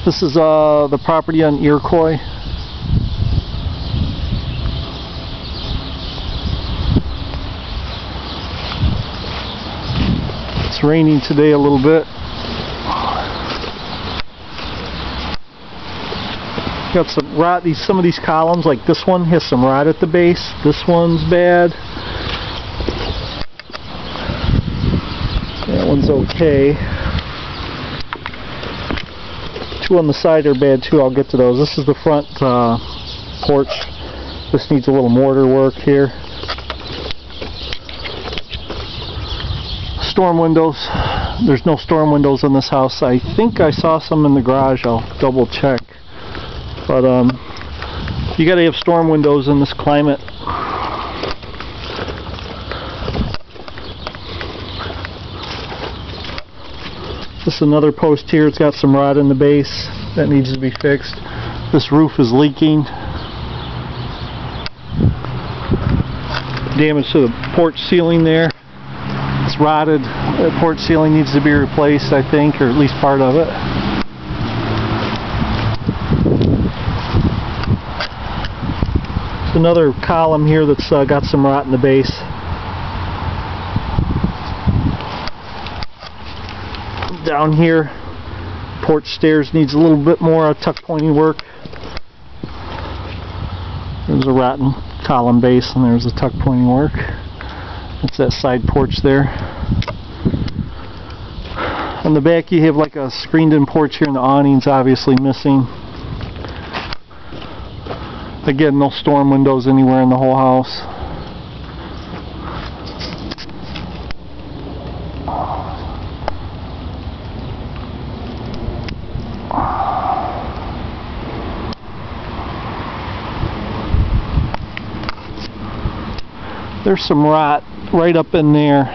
This is the property on Iroquois. It's raining today a little bit. Got some rot. Some of these columns, like this one, has some rot at the base. This one's bad. That one's okay. Two on the side are bad too. I'll get to those. This is the front porch. This needs a little mortar work here. Storm windows. There's no storm windows in this house. I think I saw some in the garage. I'll double check. But you gotta have storm windows in this climate. This is another post here. It's got some rot in the base that needs to be fixed. This roof is leaking. Damage to the porch ceiling there. It's rotted. The porch ceiling needs to be replaced, I think, or at least part of it. There's another column here that's got some rot in the base. Down here, porch stairs needs a little bit more tuck pointing work. There's a rotten column base and there's the tuck pointing work. That's that side porch there. On the back you have like a screened in porch here and the awning's obviously missing. Again, no storm windows anywhere in the whole house. There's some rot right up in there.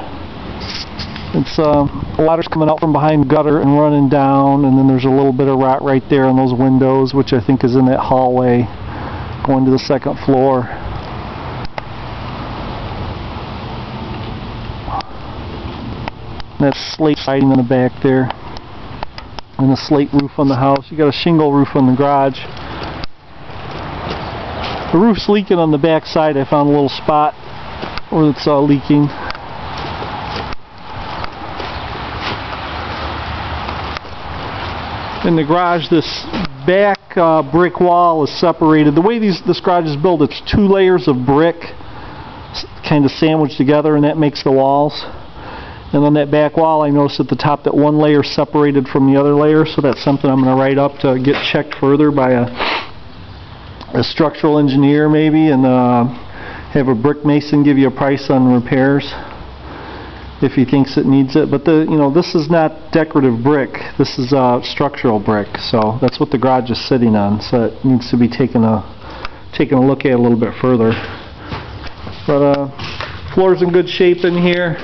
It's water's coming out from behind the gutter and running down, and then there's a little bit of rot right there on those windows, which I think is in that hallway going to the second floor. And that slate siding in the back there, and a slate roof on the house. You got a shingle roof on the garage. The roof's leaking on the back side. I found a little spot where it's leaking. In the garage, this back brick wall is separated. The way this garage is built, it's 2 layers of brick kind of sandwiched together, and that makes the walls. And on that back wall, I noticed at the top that one layer separated from the other layer, so that's something I'm going to write up to get checked further by a structural engineer maybe, and have a brick mason give you a price on repairs if he thinks it needs it. But this is not decorative brick. This is structural brick. So that's what the garage is sitting on. So it needs to be taken a look at a little bit further. But floor's in good shape in here.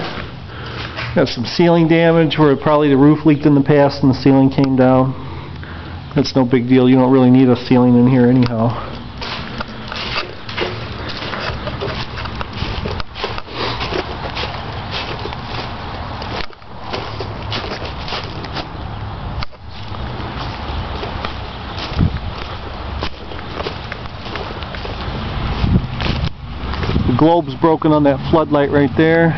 Got some ceiling damage where probably the roof leaked in the past and the ceiling came down. That's no big deal. You don't really need a ceiling in here anyhow. The globe's broken on that floodlight right there.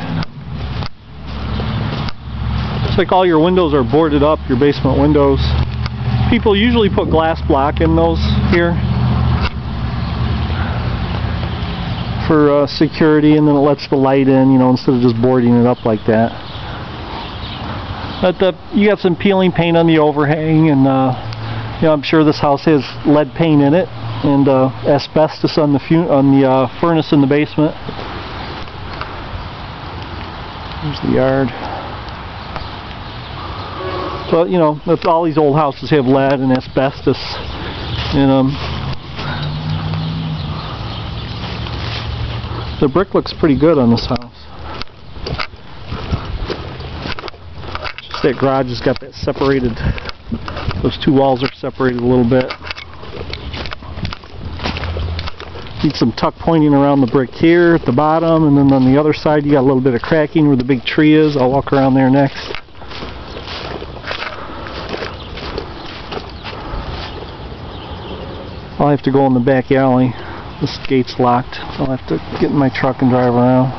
Looks like all your windows are boarded up, your basement windows. People usually put glass block in those here for security, and then it lets the light in, instead of just boarding it up like that. But you got some peeling paint on the overhang, and I'm sure this house has lead paint in it, and asbestos on the furnace in the basement. There's the yard. So, that's all these old houses have lead and asbestos in them. The brick looks pretty good on this house. Just that garage has got that separated, those 2 walls are separated a little bit. Need some tuck pointing around the brick here at the bottom, and then on the other side you got a little bit of cracking where the big tree is. I'll walk around there next. I'll have to go in the back alley. This gate's locked. I'll have to get in my truck and drive around.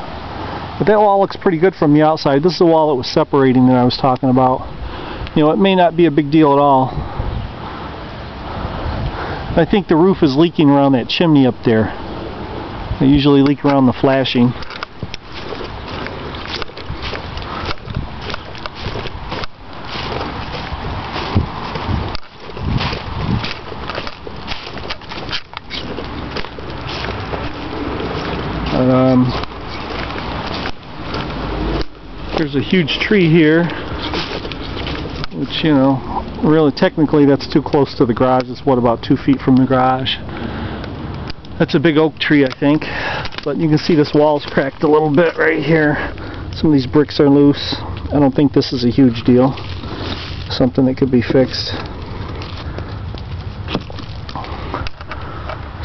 But that wall looks pretty good from the outside. This is the wall that was separating that I was talking about. You know, it may not be a big deal at all. I think the roof is leaking around that chimney up there. They usually leak around the flashing. There's a huge tree here, which, you know, really technically that's too close to the garage. It's what, about 2 feet from the garage. That's a big oak tree, I think, but you can see this wall's cracked a little bit right here. Some of these bricks are loose. I don't think this is a huge deal. Something that could be fixed.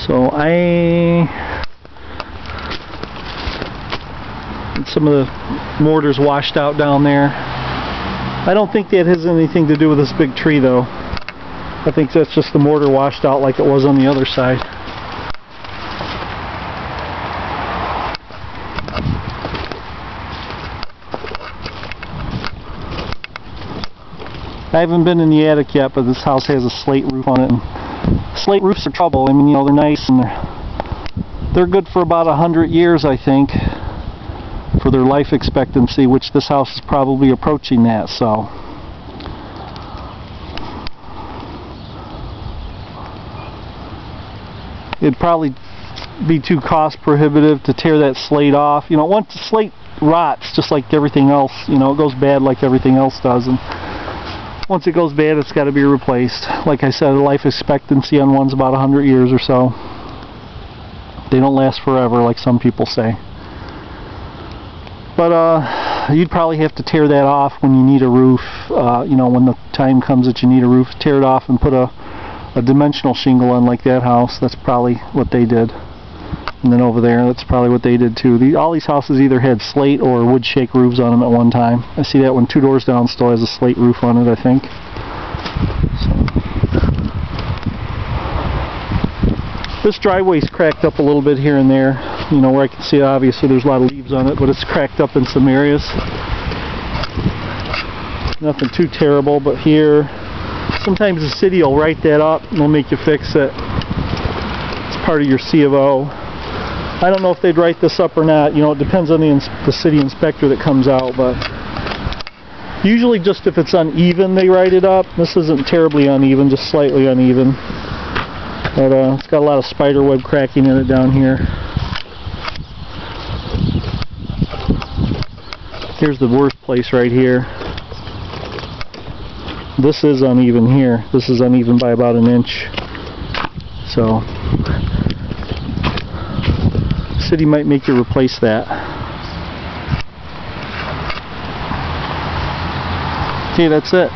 So some of the mortar's washed out down there. I don't think that has anything to do with this big tree, though. I think that's just the mortar washed out like it was on the other side. I haven't been in the attic yet, but this house has a slate roof on it. And slate roofs are trouble. I mean, you know, they're nice and they're good for about 100 years, I think, for their life expectancy, which this house is probably approaching that. So it'd probably be too cost prohibitive to tear that slate off. You know, once the slate rots, just like everything else, you know, it goes bad like everything else does, and once it goes bad, it's got to be replaced. Like I said, the life expectancy on one's about 100 years or so. They don't last forever, like some people say. But you'd probably have to tear that off when you need a roof. You know, when the time comes that you need a roof, tear it off and put a dimensional shingle on, like that house. That's probably what they did. And then over there, that's probably what they did too. All these houses either had slate or wood shake roofs on them at one time. I see that one 2 doors down still has a slate roof on it, I think. So. This driveway's cracked up a little bit here and there. You know, where I can see, obviously there's a lot of leaves on it, but it's cracked up in some areas. Nothing too terrible, but here, sometimes the city will write that up and they'll make you fix it. It's part of your C of O. I don't know if they'd write this up or not. You know, it depends on the city inspector that comes out, but usually just if it's uneven they write it up. This isn't terribly uneven, just slightly uneven. But it's got a lot of spider web cracking in it down here. Here's the worst place right here. This is uneven here. This is uneven by about 1 inch. So city might make you replace that. Okay, that's it.